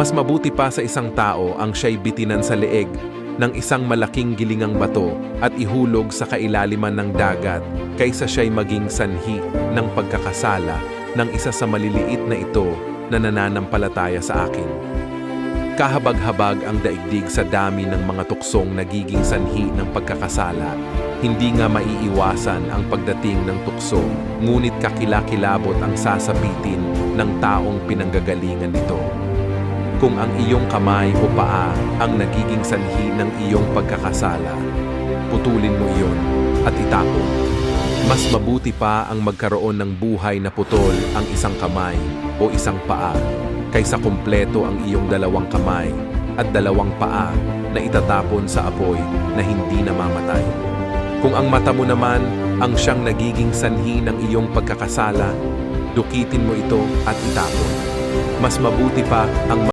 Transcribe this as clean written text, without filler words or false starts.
Mas mabuti pa sa isang tao ang siya'y bitinan sa leeg ng isang malaking gilingang bato at ihulog sa kailaliman ng dagat kaysa siya'y maging sanhi ng pagkakasala ng isa sa maliliit na ito na nananampalataya sa akin. Kahabag-habag ang daigdig sa dami ng mga tuksong nagiging sanhi ng pagkakasala. Hindi nga maiiwasan ang pagdating ng tukso, ngunit kakilakilabot ang sasapitin ng taong pinanggagalingan nito. Kung ang iyong kamay o paa ang nagiging sanhi ng iyong pagkakasala, putulin mo iyon at itapon. Mas mabuti pa ang magkaroon ng buhay na putol ang isang kamay o isang paa kaysa kumpleto ang iyong dalawang kamay at dalawang paa na itatapon sa apoy na hindi namamatay. Kung ang mata mo naman ang siyang nagiging sanhi ng iyong pagkakasala, dukitin mo ito at itapon. Mas mabuti pa ang